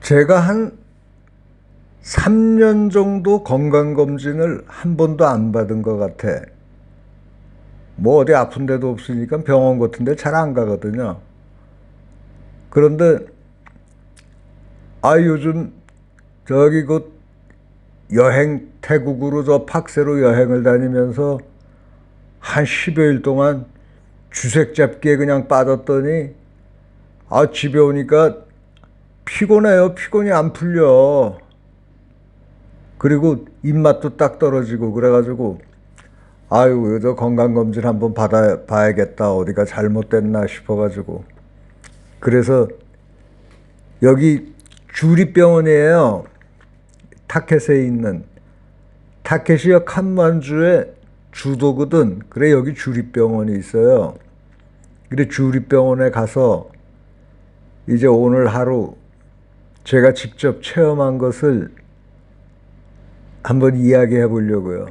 제가 한 3년 정도 건강검진을 한 번도 안 받은 것 같아. 뭐 어디 아픈 데도 없으니까 병원 같은 데 잘 안 가거든요. 그런데 요즘 저기 그 여행 태국으로 저 팍세로 여행을 다니면서 한 10여일 동안 주색 잡기에 그냥 빠졌더니 집에 오니까 피곤해요. 피곤이 안 풀려. 그리고 입맛도 딱 떨어지고 그래가지고 저 건강검진 한번 받아봐야겠다. 어디가 잘못됐나 싶어가지고. 그래서 여기 주립병원이에요. 타켓에 있는. 타켓이요 칸만주의 주도거든. 그래 여기 주립병원이 있어요. 그래 주립병원에 가서 이제 오늘 하루 제가 직접 체험한 것을 한번 이야기해 보려고요.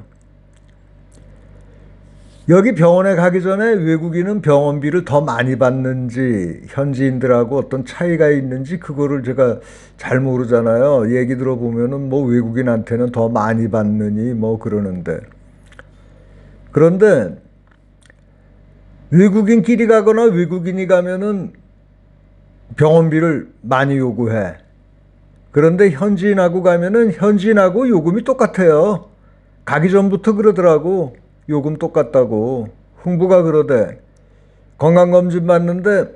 여기 병원에 가기 전에 외국인은 병원비를 더 많이 받는지 현지인들하고 어떤 차이가 있는지 그거를 제가 잘 모르잖아요. 얘기 들어보면은 뭐 외국인한테는 더 많이 받느니 뭐 그러는데. 그런데 외국인끼리 가거나 외국인이 가면은 병원비를 많이 요구해. 그런데 현지인하고 가면은 현지인하고 요금이 똑같아요. 가기 전부터 그러더라고. 요금 똑같다고. 흥부가 그러대. 건강검진 받는데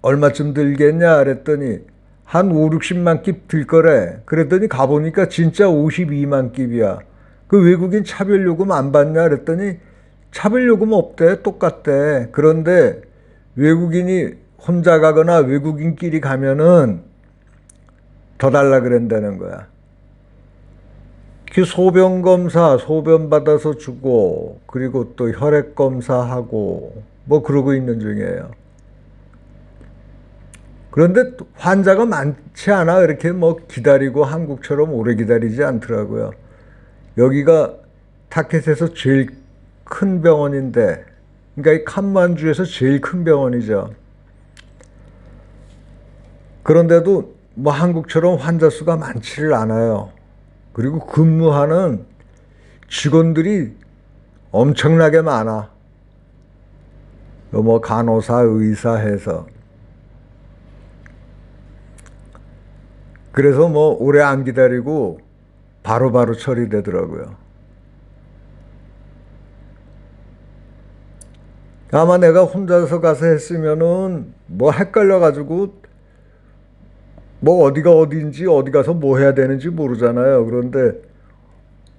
얼마쯤 들겠냐 그랬더니 한 5, 60만 깁 들 거래. 그랬더니 가보니까 진짜 52만 깁이야. 그 외국인 차별요금 안 받냐 그랬더니 차별요금 없대. 똑같대. 그런데 외국인이 혼자 가거나 외국인끼리 가면은 더 달라 그런다는 거야. 그 소변 검사, 소변 받아서 주고, 그리고 또 혈액 검사하고, 뭐 그러고 있는 중이에요. 그런데 환자가 많지 않아. 이렇게 뭐 기다리고 한국처럼 오래 기다리지 않더라고요. 여기가 타켓에서 제일 큰 병원인데, 그러니까 이 칸만주에서 제일 큰 병원이죠. 그런데도 뭐 한국처럼 환자 수가 많지를 않아요. 그리고 근무하는 직원들이 엄청나게 많아. 뭐 간호사, 의사 해서. 그래서 뭐 오래 안 기다리고 바로바로 처리되더라고요. 아마 내가 혼자서 가서 했으면은 뭐 헷갈려가지고 뭐 어디가 어디인지 어디 가서 뭐 해야 되는지 모르잖아요. 그런데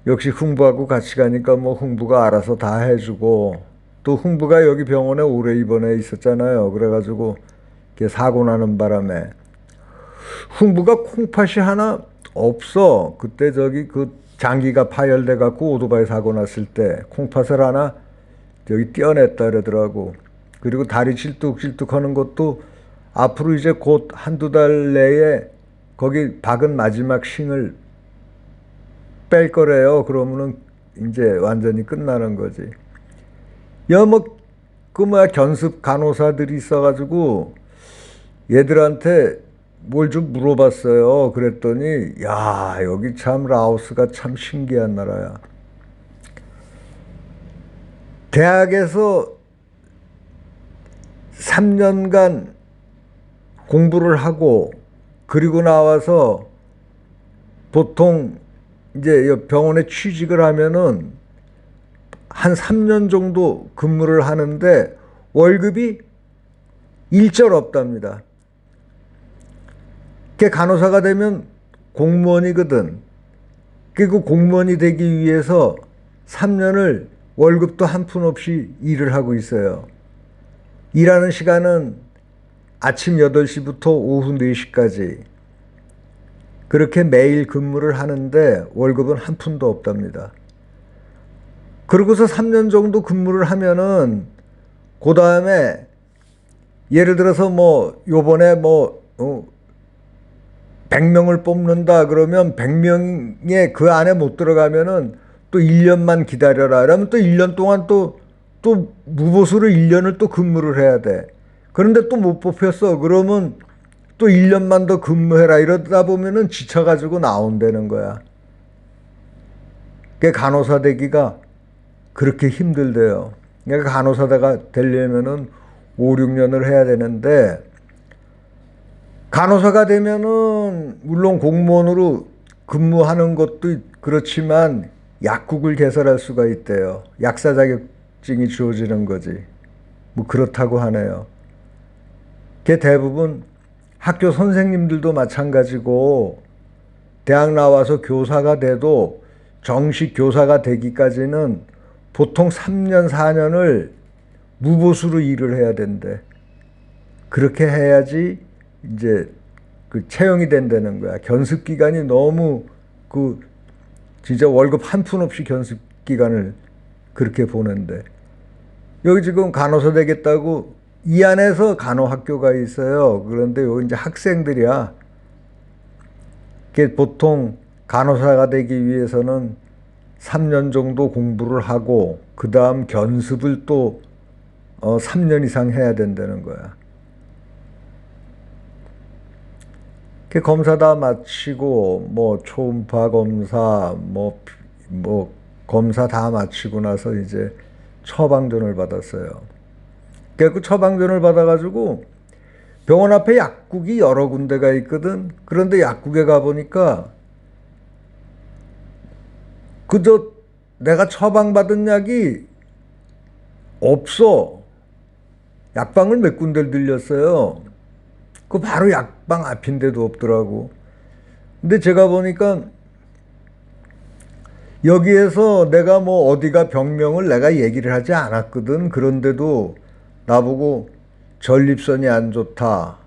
역시 흥부하고 같이 가니까 뭐 흥부가 알아서 다 해주고 또 흥부가 여기 병원에 오래 입원해 있었잖아요. 그래가지고 이렇게 사고 나는 바람에 흥부가 콩팥이 하나 없어. 그때 저기 그 장기가 파열돼 갖고 오토바이 사고 났을 때 콩팥을 하나 저기 떼어냈다 그러더라고. 그리고 다리 질뚝질뚝 하는 것도 앞으로 이제 곧 한두 달 내에 거기 박은 마지막 싱을 뺄 거래요. 그러면은 이제 완전히 끝나는 거지. 견습 간호사들이 있어가지고 얘들한테 뭘 좀 물어봤어요. 그랬더니 여기 참 라오스가 참 신기한 나라야. 대학에서 3년간 공부를 하고 그리고 나와서 보통 이제 병원에 취직을 하면은 한 3년 정도 근무를 하는데 월급이 일절 없답니다. 그 간호사가 되면 공무원이거든. 그 공무원이 되기 위해서 3년을 월급도 한 푼 없이 일을 하고 있어요. 일하는 시간은 아침 8시부터 오후 4시까지. 그렇게 매일 근무를 하는데 월급은 한 푼도 없답니다. 그러고서 3년 정도 근무를 하면은 그 다음에 예를 들어서 뭐 요번에 100명을 뽑는다 그러면 100명에 그 안에 못 들어가면은 또 1년만 기다려라. 그러면 또 1년 동안 또 무보수로 1년을 또 근무를 해야 돼. 그런데 또 못 뽑혔어. 그러면 또 1년만 더 근무해라 이러다 보면은 지쳐가지고 나온다는 거야. 그 간호사 되기가 그렇게 힘들대요. 그러니까 간호사가 되려면은 5, 6년을 해야 되는데, 간호사가 되면은 물론 공무원으로 근무하는 것도 그렇지만 약국을 개설할 수가 있대요. 약사 자격증이 주어지는 거지. 뭐 그렇다고 하네요. 그게 대부분 학교 선생님들도 마찬가지고, 대학 나와서 교사가 돼도 정식 교사가 되기까지는 보통 3년, 4년을 무보수로 일을 해야 된대. 그렇게 해야지 이제 그 채용이 된다는 거야. 견습 기간이 너무 진짜 월급 한 푼 없이 견습 기간을 그렇게 보는데, 여기 지금 간호사 되겠다고 이 안에서 간호학교가 있어요. 그런데 여기 이제 학생들이야. 보통 간호사가 되기 위해서는 3년 정도 공부를 하고 그 다음 견습을 또 3년 이상 해야 된다는 거야. 검사 다 마치고 뭐 초음파 검사 뭐 검사 다 마치고 나서 이제 처방전을 받았어요. 그 처방전을 받아가지고 병원 앞에 약국이 여러 군데가 있거든. 그런데 약국에 가보니까 그저 내가 처방받은 약이 없어. 약방을 몇 군데를 들렸어요. 그 바로 약방 앞인데도 없더라고. 근데 제가 보니까 여기에서 내가 뭐 어디가 병명을 내가 얘기를 하지 않았거든. 그런데도 나보고 전립선이 안 좋다.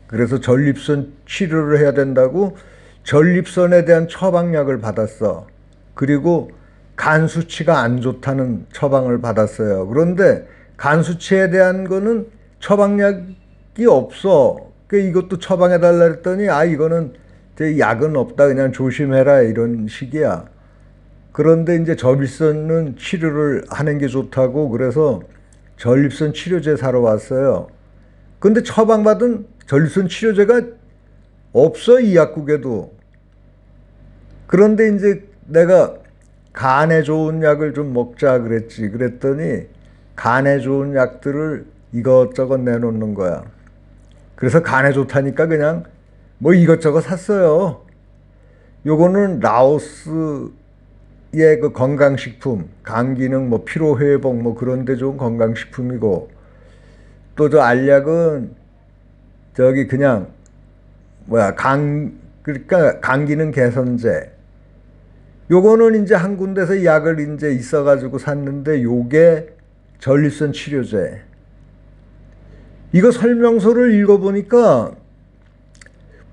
그래서 전립선 치료를 해야 된다고 전립선에 대한 처방약을 받았어. 그리고 간 수치가 안 좋다는 처방을 받았어요. 그런데 간 수치에 대한 거는 처방약이 없어. 이것도 처방해달라 했더니 이거는 약은 없다. 그냥 조심해라 이런 식이야. 그런데 이제 전립선은 치료를 하는 게 좋다고 그래서 전립선 치료제 사러 왔어요. 근데 처방받은 전립선 치료제가 없어, 이 약국에도. 그런데 이제 내가 간에 좋은 약을 좀 먹자 그랬지. 그랬더니 간에 좋은 약들을 이것저것 내놓는 거야. 그래서 간에 좋다니까 그냥 뭐 이것저것 샀어요. 요거는 라오스의 그 건강식품, 간 기능, 뭐 피로회복 뭐 그런 데 좋은 건강식품이고, 또 저 알약은 저기 그냥 그러니까 간 기능 개선제. 요거는 이제 한 군데서 약을 이제 있어가지고 샀는데 요게 전립선 치료제. 이거 설명서를 읽어보니까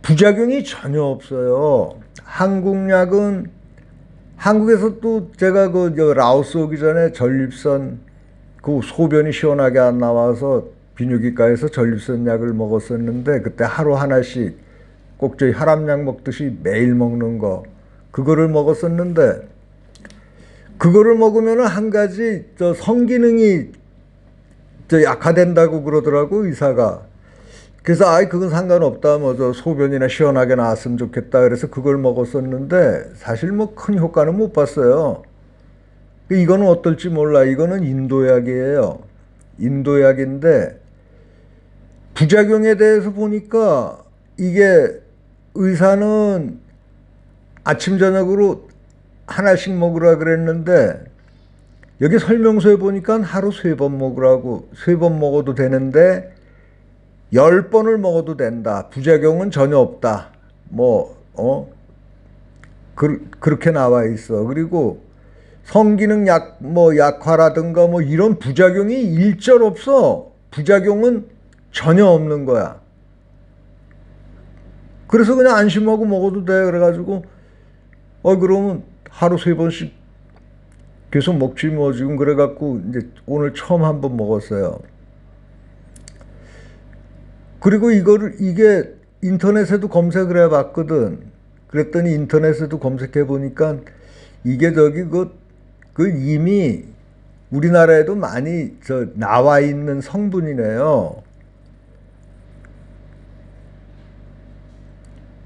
부작용이 전혀 없어요. 한국 약은 한국에서 또 제가 라오스 오기 전에 전립선 소변이 시원하게 안 나와서 비뇨기과에서 전립선 약을 먹었었는데, 그때 하루 하나씩 꼭 저희 혈압약 먹듯이 매일 먹는 거, 그거를 먹었었는데, 그거를 먹으면 한 가지 성기능이 약화된다고 그러더라고, 의사가. 그래서 그건 상관없다, 뭐 소변이나 시원하게 나왔으면 좋겠다 그래서 그걸 먹었었는데, 사실 뭐 큰 효과는 못 봤어요. 이거는 어떨지 몰라. 이거는 인도약이에요. 인도약인데 부작용에 대해서 보니까 이게 의사는 아침 저녁으로 하나씩 먹으라 그랬는데, 여기 설명서에 보니까 하루 3번 먹으라고. 3번 먹어도 되는데 10번을 먹어도 된다. 부작용은 전혀 없다. 그렇게 나와 있어. 그리고 성기능 약화라든가 이런 부작용이 일절 없어. 부작용은 전혀 없는 거야. 그래서 그냥 안심하고 먹어도 돼. 그래가지고 그러면 하루 3번씩 계속 먹지 뭐. 지금 그래갖고 이제 오늘 처음 한번 먹었어요. 그리고 이게 인터넷에도 검색을 해봤거든. 그랬더니 인터넷에도 검색해 보니까 이게 이미 우리나라에도 많이 나와 있는 성분이네요.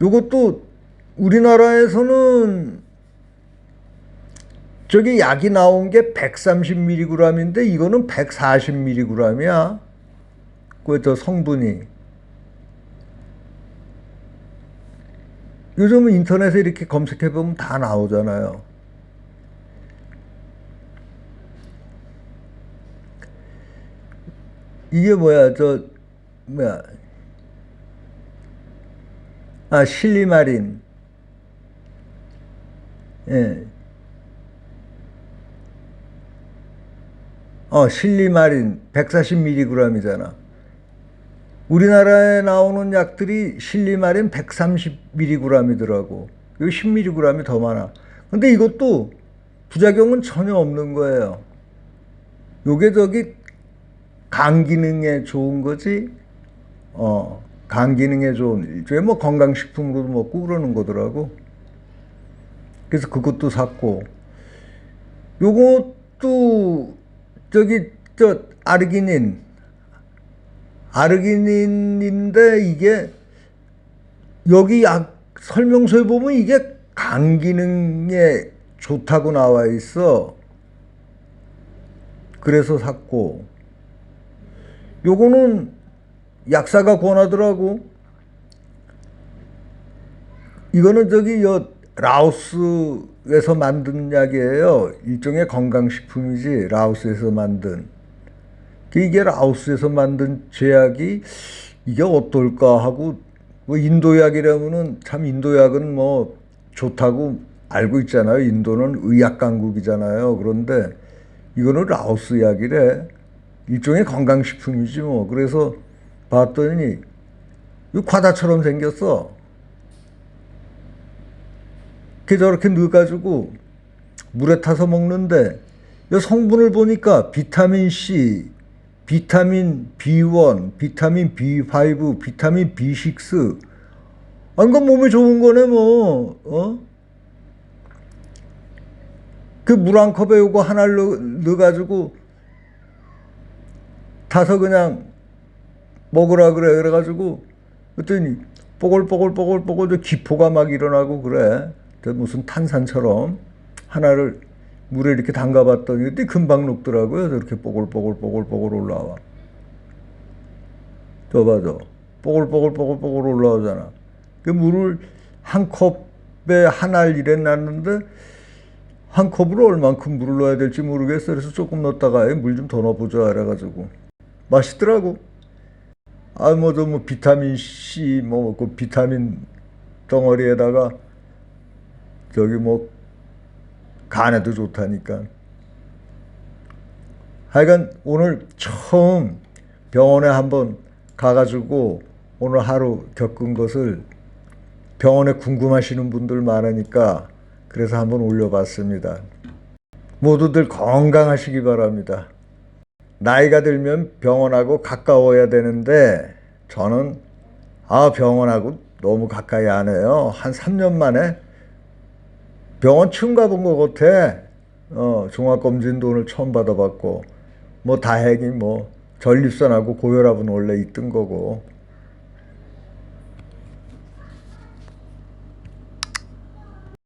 요것도 우리나라에서는 저기 약이 나온 게 130mg인데 이거는 140mg이야. 그 저 성분이. 요즘은 인터넷에 이렇게 검색해 보면 다 나오잖아요. 이게 뭐야, 뭐야. 아, 실리마린. 예. 실리마린 140mg이잖아. 우리나라에 나오는 약들이 실리마린 130mg이더라고. 이거 10mg이 더 많아. 근데 이것도 부작용은 전혀 없는 거예요. 요게 저기 간 기능에 좋은 거지. 간 기능에 좋은 일종의 뭐 건강식품으로도 먹고 그러는 거더라고. 그래서 그것도 샀고, 요것도 저기 아르기닌인데 이게 여기 약 설명서에 보면 이게 간 기능에 좋다고 나와 있어. 그래서 샀고, 요거는 약사가 권하더라고. 이거는 저기 라오스에서 만든 약이에요. 일종의 건강식품이지, 라오스에서 만든. 이게 라오스에서 만든 제약이 이게 어떨까 하고, 뭐 인도약이라면은 참 인도약은 뭐 좋다고 알고 있잖아요. 인도는 의약 강국이잖아요. 그런데 이거는 라오스 약이래. 일종의 건강식품이지 뭐. 그래서 봤더니 이 과자처럼 생겼어. 그 저렇게 넣어가지고 물에 타서 먹는데 이 성분을 보니까 비타민 C, 비타민 B1, 비타민 B5, 비타민 B6. 아, 이거 몸에 좋은 거네 뭐. 그 물 한 컵에 요거 하나를 넣어가지고 타서 그냥 먹으라 그래. 그래가지고 그랬더니 뽀글뽀글뽀글뽀글 저 기포가 막 일어나고 그래. 무슨 탄산처럼 하나를 물에 이렇게 담가봤더니 금방 녹더라고요. 저렇게 뽀글뽀글뽀글뽀글 올라와. 저 봐줘. 뽀글뽀글뽀글뽀글 올라오잖아. 그 물을 한 컵에 하나를 이랬놨는데 한 컵으로 얼만큼 물을 넣어야 될지 모르겠어. 그래서 조금 넣었다가 물 좀 더 넣어보자 이래가지고 맛있더라고. 아, 뭐 비타민 C, 그 비타민 덩어리에다가 저기 뭐 간에도 좋다니까. 하여간 오늘 처음 병원에 한번 가가지고 오늘 하루 겪은 것을 병원에 궁금하시는 분들 많으니까 그래서 한번 올려봤습니다. 모두들 건강하시기 바랍니다. 나이가 들면 병원하고 가까워야 되는데 저는 병원하고 너무 가까이 안 해요. 한 3년 만에 병원 처음 가본 것 같아. 종합검진도 오늘 처음 받아봤고 뭐 다행히 뭐 전립선하고 고혈압은 원래 있던 거고